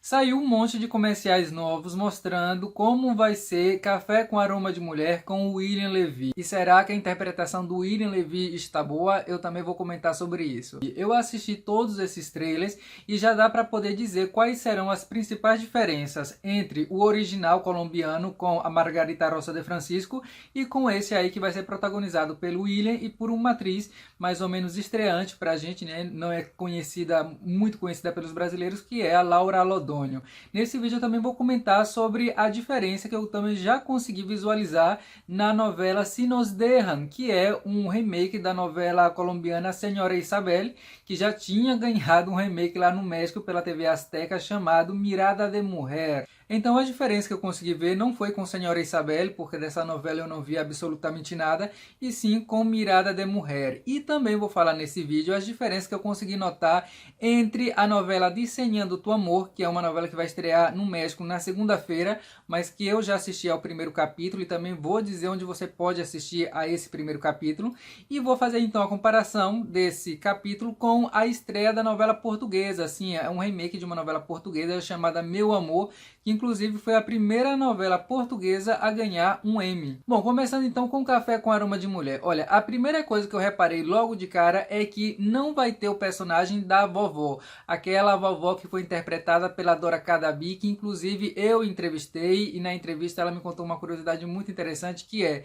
Saiu um monte de comerciais novos mostrando como vai ser Café com Aroma de Mulher com o William Levy. E será que a interpretação do William Levy está boa? Eu também vou comentar sobre isso. Eu assisti todos esses trailers e já dá para poder dizer quais serão as principais diferenças entre o original colombiano com a Margarita Rosa de Francisco e com esse aí que vai ser protagonizado pelo William e por uma atriz mais ou menos estreante pra gente, né? Não é conhecida, muito conhecida pelos brasileiros, que é a Laura Lodono. Nesse vídeo eu também vou comentar sobre a diferença que eu também já consegui visualizar na novela Si Nos Dejan, que é um remake da novela colombiana Senhora Isabel, que já tinha ganhado um remake lá no México pela TV Azteca chamado Mirada de Mujer. Então a diferença que eu consegui ver não foi com Senhora Isabel, porque dessa novela eu não vi absolutamente nada, e sim com Mirada de Mujer. E também vou falar nesse vídeo as diferenças que eu consegui notar entre a novela Diseñando tu Amor, que é uma novela que vai estrear no México na segunda-feira, mas que eu já assisti ao primeiro capítulo e também vou dizer onde você pode assistir a esse primeiro capítulo. E vou fazer então a comparação desse capítulo com a estreia da novela portuguesa. Assim, é um remake de uma novela portuguesa chamada Meu Amor, que inclusive foi a primeira novela portuguesa a ganhar um Emmy. Bom, começando então com Café com Aroma de Mulher. Olha, a primeira coisa que eu reparei logo de cara é que não vai ter o personagem da vovó. Aquela vovó que foi interpretada pela Dora Cadabi, que inclusive eu entrevistei, e na entrevista ela me contou uma curiosidade muito interessante, que é: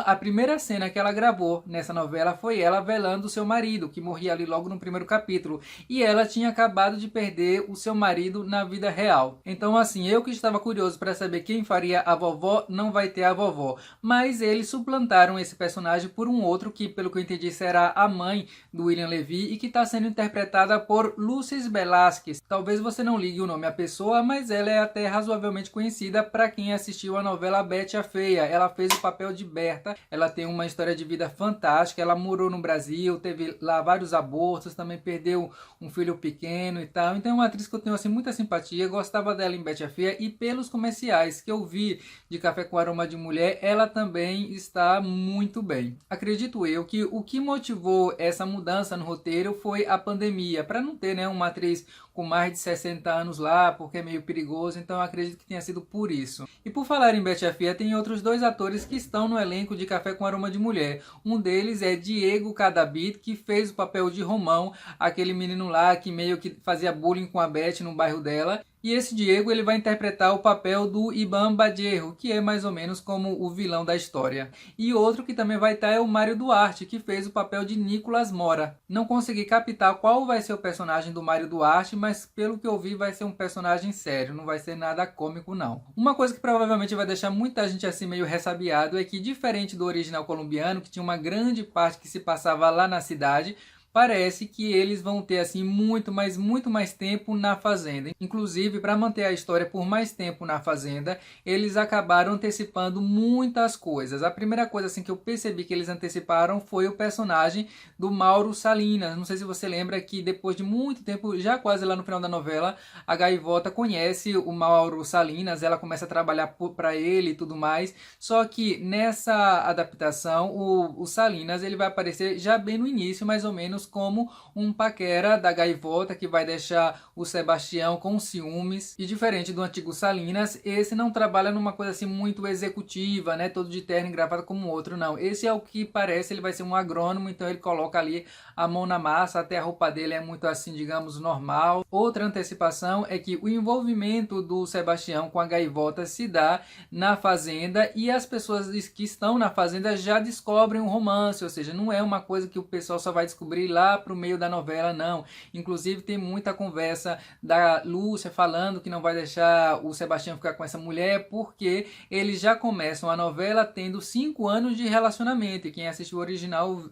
a primeira cena que ela gravou nessa novela foi ela velando o seu marido, que morria ali logo no primeiro capítulo. E ela tinha acabado de perder o seu marido na vida real. Então, assim, eu que estava curioso para saber quem faria a vovó, não vai ter a vovó. Mas eles suplantaram esse personagem por um outro que, pelo que eu entendi, será a mãe do William Levy e que está sendo interpretada por Lucis Velasquez. Talvez você não ligue o nome à pessoa, mas ela é até razoavelmente conhecida para quem assistiu a novela Betty a Feia. Ela fez o papel de Berta. Ela tem uma história de vida fantástica, ela morou no Brasil, teve lá vários abortos, também perdeu um filho pequeno e tal. Então é uma atriz que eu tenho assim muita simpatia, gostava dela em Betty a Feia, e pelos comerciais que eu vi de Café com Aroma de Mulher, ela também está muito bem. Acredito eu que o que motivou essa mudança no roteiro foi a pandemia, para não ter, né, uma atriz com mais de 60 anos lá, porque é meio perigoso, então eu acredito que tenha sido por isso. E por falar em Betty a Feia, tem outros dois atores que estão no elenco de Café com Aroma de Mulher. Um deles é Diego Cadavid, que fez o papel de Romão, aquele menino lá que meio que fazia bullying com a Betty no bairro dela. E esse Diego ele vai interpretar o papel do Iban Badierro, que é mais ou menos como o vilão da história. E outro que também vai estar é o Mário Duarte, que fez o papel de Nicolas Mora. Não consegui captar qual vai ser o personagem do Mário Duarte, mas pelo que eu vi vai ser um personagem sério, não vai ser nada cômico não. Uma coisa que provavelmente vai deixar muita gente assim meio ressabiado é que, diferente do original colombiano, que tinha uma grande parte que se passava lá na cidade, parece que eles vão ter assim muito mais tempo na fazenda. Inclusive, para manter a história por mais tempo na fazenda, eles acabaram antecipando muitas coisas. A primeira coisa assim que eu percebi que eles anteciparam foi o personagem do Mauro Salinas. Não sei se você lembra que depois de muito tempo, já quase lá no final da novela, a Gaivota conhece o Mauro Salinas, ela começa a trabalhar para ele e tudo mais. Só que nessa adaptação, o Salinas ele vai aparecer já bem no início, mais ou menos como um paquera da Gaivota que vai deixar o Sebastião com ciúmes. E diferente do antigo Salinas, esse não trabalha numa coisa assim muito executiva, né, todo de terno e gravata como o outro, não. Esse é o que parece, ele vai ser um agrônomo, então ele coloca ali a mão na massa, até a roupa dele é muito assim, digamos, normal. Outra antecipação é que o envolvimento do Sebastião com a Gaivota se dá na fazenda, e as pessoas que estão na fazenda já descobrem um romance, ou seja, não é uma coisa que o pessoal só vai descobrir lá pro meio da novela, não. Inclusive tem muita conversa da Lúcia falando que não vai deixar o Sebastião ficar com essa mulher, porque eles já começam a novela tendo 5 anos de relacionamento, e quem assistiu o original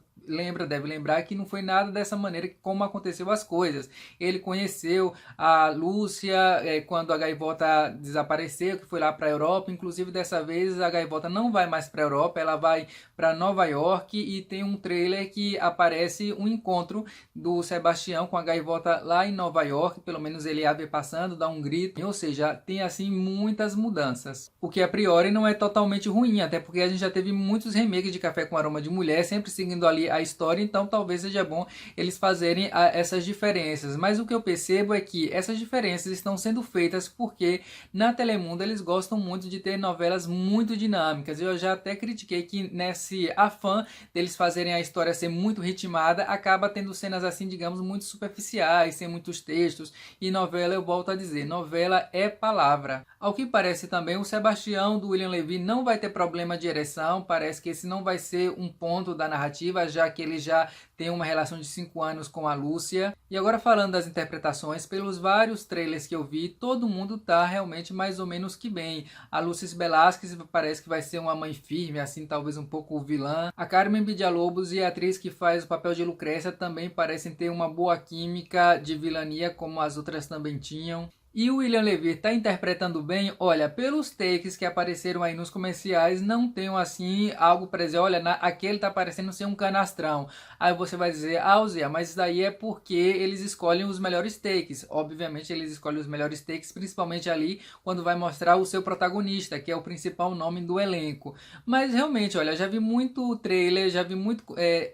deve lembrar que não foi nada dessa maneira como aconteceu as coisas. Ele conheceu a Lúcia quando a Gaivota desapareceu, que foi lá para a Europa. Inclusive dessa vez a Gaivota não vai mais para a Europa, ela vai para Nova York, e tem um trailer que aparece um encontro do Sebastião com a Gaivota lá em Nova York. Pelo menos ele a vê passando, dá um grito, ou seja, tem assim muitas mudanças, o que a priori não é totalmente ruim, até porque a gente já teve muitos remakes de Café com Aroma de Mulher, sempre seguindo ali a a história, então talvez seja bom eles fazerem essas diferenças. Mas o que eu percebo é que essas diferenças estão sendo feitas porque na Telemundo eles gostam muito de ter novelas muito dinâmicas. Eu já até critiquei que nesse afã deles fazerem a história ser muito ritmada, acaba tendo cenas assim, digamos, muito superficiais, sem muitos textos. E novela, eu volto a dizer, novela é palavra. Ao que parece também, o Sebastião do William Levy não vai ter problema de ereção, parece que esse não vai ser um ponto da narrativa, já que ele já tem uma relação de 5 anos com a Lúcia. E agora falando das interpretações, pelos vários trailers que eu vi, todo mundo tá realmente mais ou menos que bem. A Lúcia Velasquez parece que vai ser uma mãe firme, assim, talvez um pouco vilã. A Carmen Villalobos e a atriz que faz o papel de Lucrécia também parecem ter uma boa química de vilania, como as outras também tinham. E o William Levy está interpretando bem? Olha, pelos takes que apareceram aí nos comerciais, não tenho assim algo para dizer, olha, aquele tá parecendo ser um canastrão. Aí você vai dizer, Zé, mas isso daí é porque eles escolhem os melhores takes. Obviamente eles escolhem os melhores takes, principalmente ali quando vai mostrar o seu protagonista, que é o principal nome do elenco. Mas realmente, olha, já vi muito trailer, já vi muito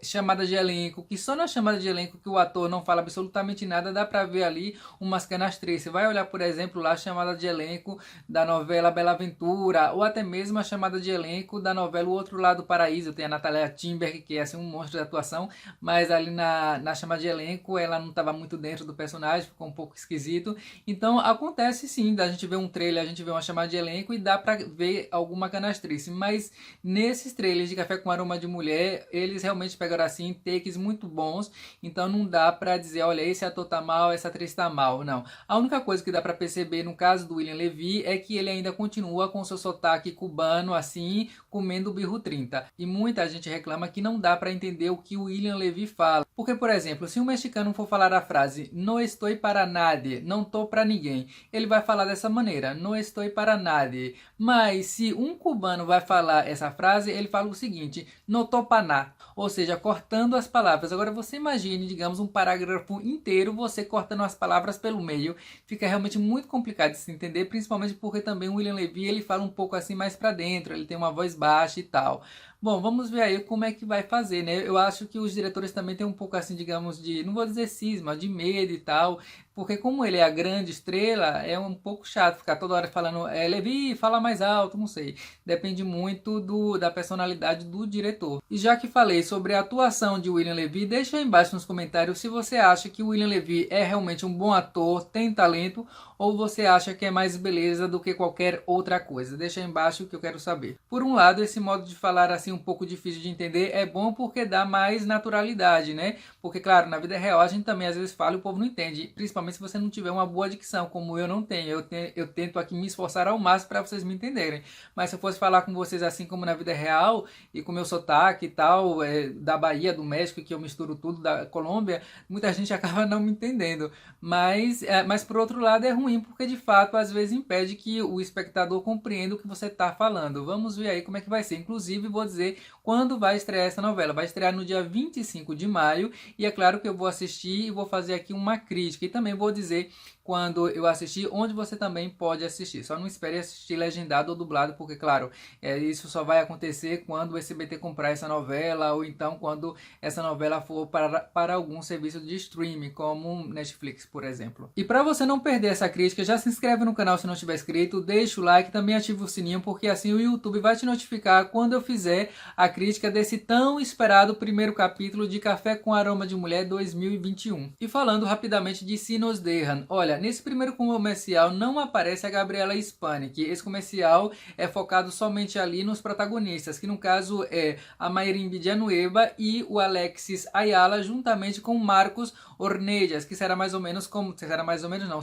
chamada de elenco, que só na chamada de elenco que o ator não fala absolutamente nada, dá para ver ali umas canastrices. Você vai olhar, por exemplo, lá a chamada de elenco da novela Bela Aventura, ou até mesmo a chamada de elenco da novela O Outro Lado do Paraíso. Tem a Natalia Timber, que é assim, um monstro de atuação, mas ali na chamada de elenco ela não estava muito dentro do personagem, ficou um pouco esquisito. Então acontece sim, da gente ver um trailer, a gente vê uma chamada de elenco e dá pra ver alguma canastrice, mas nesses trailers de Café com Aroma de Mulher, eles realmente pegaram assim takes muito bons, então não dá pra dizer, olha, esse ator tá mal, essa atriz tá mal, não. A única coisa que dá para perceber no caso do William Levy é que ele ainda continua com seu sotaque cubano assim, comendo birro 30. E muita gente reclama que não dá para entender o que o William Levy fala. Porque, por exemplo, se um mexicano for falar a frase "no estoy para nadie", não tô para ninguém, ele vai falar dessa maneira, "no estoy para nadie". Mas se um cubano vai falar essa frase, ele fala o seguinte, "no tô pa ná", ou seja, cortando as palavras. Agora você imagine, digamos, um parágrafo inteiro você cortando as palavras pelo meio, fica realmente muito complicado de se entender, principalmente porque também o William Levy ele fala um pouco assim mais para dentro, ele tem uma voz baixa e tal. Bom, vamos ver aí como é que vai fazer, né? Eu acho que os diretores também têm um pouco assim, digamos, de, não vou dizer cisma, de medo e tal, porque como ele é a grande estrela, é um pouco chato ficar toda hora falando, Levy, fala mais alto, não sei. Depende muito da personalidade do diretor. E já que falei sobre a atuação de William Levy, deixa aí embaixo nos comentários se você acha que o William Levy é realmente um bom ator, tem talento, ou você acha que é mais beleza do que qualquer outra coisa. Deixa aí embaixo que eu quero saber. Por um lado, esse modo de falar assim um pouco difícil de entender é bom porque dá mais naturalidade, né? Porque, claro, na vida real a gente também às vezes fala e o povo não entende, principalmente se você não tiver uma boa dicção, como eu não tenho. Eu tento aqui me esforçar ao máximo para vocês me entenderem. Mas se eu fosse falar com vocês assim como na vida real, e com meu sotaque e tal, da Bahia, do México, que eu misturo tudo, da Colômbia, muita gente acaba não me entendendo. Mas por outro lado é ruim, porque de fato às vezes impede que o espectador compreenda o que você está falando. Vamos ver aí como é que vai ser. Inclusive vou dizer quando vai estrear essa novela. Vai estrear no dia 25 de maio e é claro que eu vou assistir e vou fazer aqui uma crítica. E também vou dizer quando eu assistir, onde você também pode assistir. Só não espere assistir legendado ou dublado, porque claro, isso só vai acontecer quando o SBT comprar essa novela, ou então quando essa novela for para algum serviço de streaming, como Netflix, por exemplo. E para você não perder essa crítica, já se inscreve no canal se não estiver inscrito, deixa o like, também ativa o sininho, porque assim o YouTube vai te notificar quando eu fizer a crítica desse tão esperado primeiro capítulo de Café com Aroma de Mulher 2021. E falando rapidamente de Si nos dejan, olha, nesse primeiro comercial não aparece a Gabriela Spanik. Esse comercial é focado somente ali nos protagonistas, que no caso é a Mayrin Villanueva e o Alexis Ayala, juntamente com Marcos Ornelas, que será mais ou menos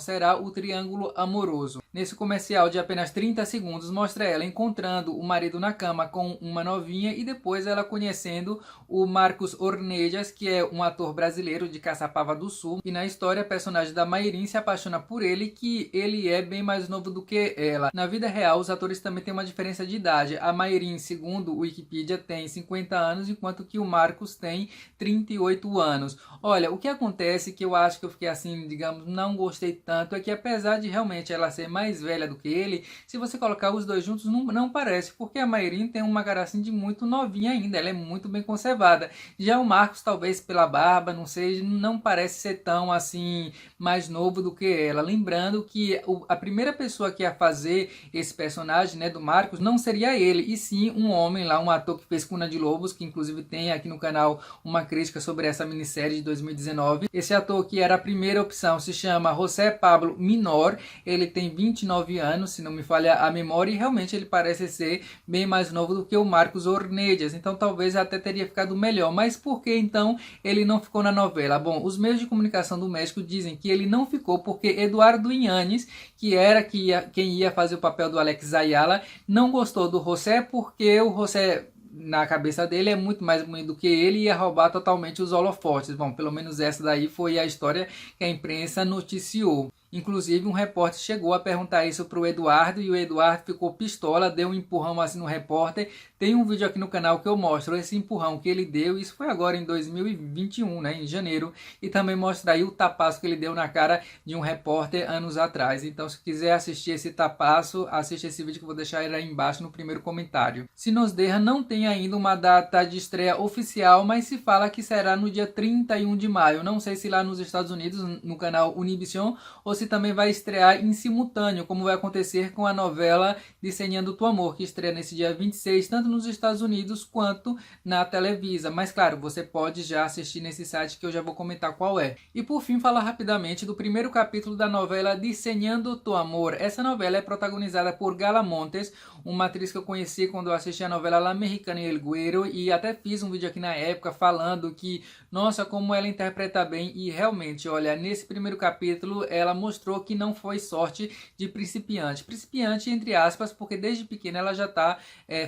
será o triângulo amoroso. Nesse comercial de apenas 30 segundos, mostra ela encontrando o marido na cama com uma novinha e depois ela conhecendo o Marcos Ornelas, que é um ator brasileiro de Caçapava do Sul. E na história, a personagem da Mayrin se apaixona por ele, que ele é bem mais novo do que ela. Na vida real, os atores também têm uma diferença de idade. A Mayrin, segundo o Wikipedia, tem 50 anos, enquanto que o Marcos tem 38 anos. Olha, o que acontece acontece que eu acho que eu fiquei assim, digamos, não gostei tanto, é que apesar de realmente ela ser mais velha do que ele, se você colocar os dois juntos não parece, porque a Mayrin tem uma cara assim de muito novinha ainda, ela é muito bem conservada. Já o Marcos, talvez pela barba, não sei, não parece ser tão assim mais novo do que ela. Lembrando que a primeira pessoa que ia fazer esse personagem, né, do Marcos, não seria ele, e sim um homem lá, um ator que fez Cuna de Lobos, que inclusive tem aqui no canal uma crítica sobre essa minissérie de 2019. Esse ator que era a primeira opção se chama José Pablo Minor, ele tem 29 anos, se não me falha a memória, e realmente ele parece ser bem mais novo do que o Marcos Ornedias, então talvez até teria ficado melhor. Mas por que então ele não ficou na novela? Bom, os meios de comunicação do México dizem que ele não ficou porque Eduardo Inhanes, que era quem ia fazer o papel do Alex Ayala, não gostou do José porque o José, na cabeça dele, é muito mais bonito do que ele e ia roubar totalmente os holofotes. Bom, pelo menos essa daí foi a história que a imprensa noticiou. Inclusive, um repórter chegou a perguntar isso para o Eduardo e o Eduardo ficou pistola, deu um empurrão assim no repórter. Tem um vídeo aqui no canal que eu mostro esse empurrão que ele deu, isso foi agora em 2021, né, em janeiro, e também mostra aí o tapaço que ele deu na cara de um repórter anos atrás. Então, se quiser assistir esse tapaço, assiste esse vídeo que eu vou deixar ele aí embaixo no primeiro comentário. Sinos Derra não tem ainda uma data de estreia oficial, mas se fala que será no dia 31 de maio. Não sei se lá nos Estados Unidos, no canal Univision, ou se também vai estrear em simultâneo, como vai acontecer com a novela Desenhando Tu Amor, que estreia nesse dia 26, tanto nos Estados Unidos quanto na Televisa. Mas claro, você pode já assistir nesse site que eu já vou comentar qual é. E por fim, falar rapidamente do primeiro capítulo da novela Desenhando Tu Amor. Essa novela é protagonizada por Gala Montes, uma atriz que eu conheci quando eu assisti a novela La Mexicana y El Güero, e até fiz um vídeo aqui na época falando que, nossa, como ela interpreta bem, e realmente, olha, nesse primeiro capítulo ela mostrou que não foi sorte de principiante. Principiante, entre aspas, porque desde pequena ela já está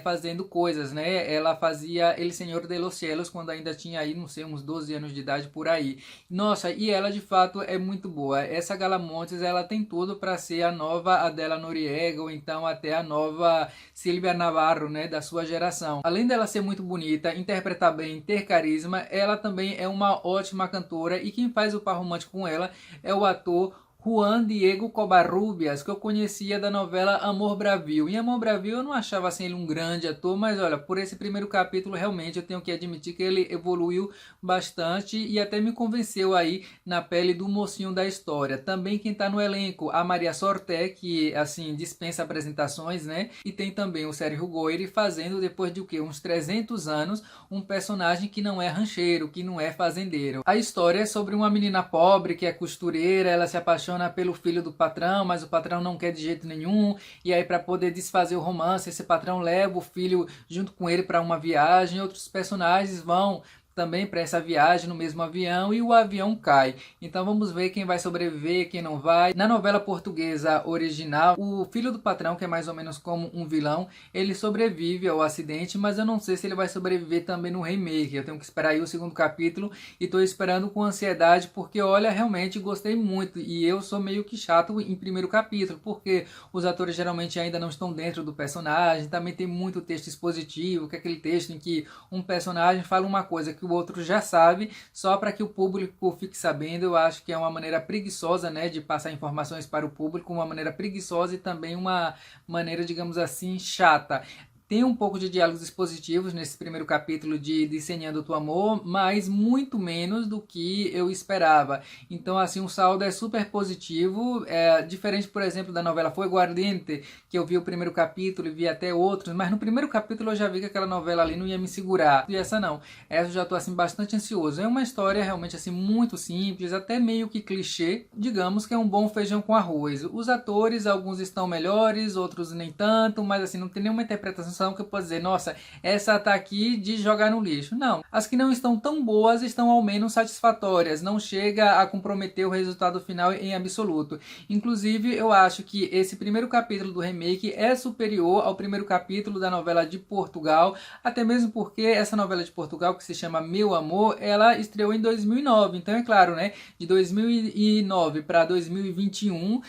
fazendo coisas, né? Ela fazia El Senhor de los Cielos quando ainda tinha aí, não sei, uns 12 anos de idade por aí. Nossa, e ela de fato é muito boa. Essa Gala Montes, ela tem tudo para ser a nova Adela Noriega, ou então até a nova Silvia Navarro, né, da sua geração. Além dela ser muito bonita, interpretar bem, ter carisma, ela também é uma ótima cantora, e quem faz o par romântico com ela é o ator Juan Diego Covarrubias, que eu conhecia da novela Amor Brasil. Em Amor Brasil eu não achava assim ele um grande ator, mas olha, por esse primeiro capítulo realmente eu tenho que admitir que ele evoluiu bastante e até me convenceu aí na pele do mocinho da história. Também quem está no elenco, a Maria Sorté, que assim dispensa apresentações, né? E tem também o Sérgio Goyri fazendo, depois de o quê? Uns 300 anos, um personagem que não é rancheiro, que não é fazendeiro. A história é sobre uma menina pobre que é costureira, ela se apaixona pelo filho do patrão, mas o patrão não quer de jeito nenhum, e aí para poder desfazer o romance, esse patrão leva o filho junto com ele para uma viagem. Outros personagens vão também para essa viagem no mesmo avião e o avião cai. Então vamos ver quem vai sobreviver, quem não vai. Na novela portuguesa original, o filho do patrão, que é mais ou menos como um vilão, ele sobrevive ao acidente, mas eu não sei se ele vai sobreviver também no remake. Eu tenho que esperar aí o segundo capítulo e estou esperando com ansiedade, porque olha, realmente gostei muito, e eu sou meio que chato em primeiro capítulo, porque os atores geralmente ainda não estão dentro do personagem. Também tem muito texto expositivo, que é aquele texto em que um personagem fala uma coisa que o outro já sabe, só para que o público fique sabendo. Eu acho que é uma maneira preguiçosa, né, de passar informações para o público, uma maneira preguiçosa e também uma maneira, digamos assim, chata. Tem um pouco de diálogos expositivos nesse primeiro capítulo de Desenhando Tu Amor, mas muito menos do que eu esperava. Então, assim, o saldo é super positivo, diferente, por exemplo, da novela Fueguardiente, que eu vi o primeiro capítulo e vi até outros, mas no primeiro capítulo eu já vi que aquela novela ali não ia me segurar. E essa não. Essa eu já tô, assim, bastante ansioso. É uma história realmente, assim, muito simples, até meio que clichê. Digamos que é um bom feijão com arroz. Os atores, alguns estão melhores, outros nem tanto, mas, assim, não tem nenhuma interpretação que eu posso dizer, nossa, essa tá aqui de jogar no lixo. Não, as que não estão tão boas estão ao menos satisfatórias, não chega a comprometer o resultado final em absoluto. Inclusive, eu acho que esse primeiro capítulo do remake é superior ao primeiro capítulo da novela de Portugal, até mesmo porque essa novela de Portugal, que se chama Meu Amor, ela estreou em 2009, então é claro, né, de 2009 para 2021,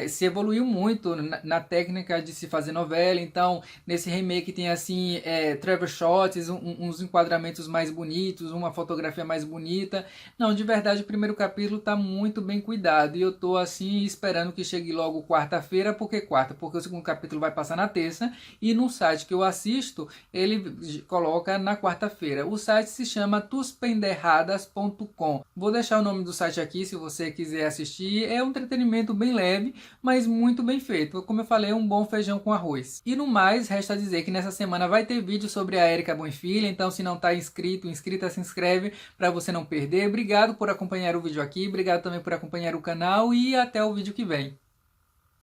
se evoluiu muito na técnica de se fazer novela. Então, nesse remake tem assim, travel shots, uns enquadramentos mais bonitos, uma fotografia mais bonita. Não, de verdade o primeiro capítulo tá muito bem cuidado e eu tô assim esperando que chegue logo quarta-feira. Por que quarta? Porque o segundo capítulo vai passar na terça e no site que eu assisto ele coloca na quarta-feira. O site se chama tuspenderradas.com. Vou deixar o nome do site aqui se você quiser assistir. É um entretenimento bem leve, mas muito bem feito. Como eu falei, é um bom feijão com arroz. E no mais, resta dizer que nessa semana vai ter vídeo sobre a Érica Buenfil, então se não está inscrita, se inscreve para você não perder. Obrigado por acompanhar o vídeo aqui, obrigado também por acompanhar o canal e até o vídeo que vem.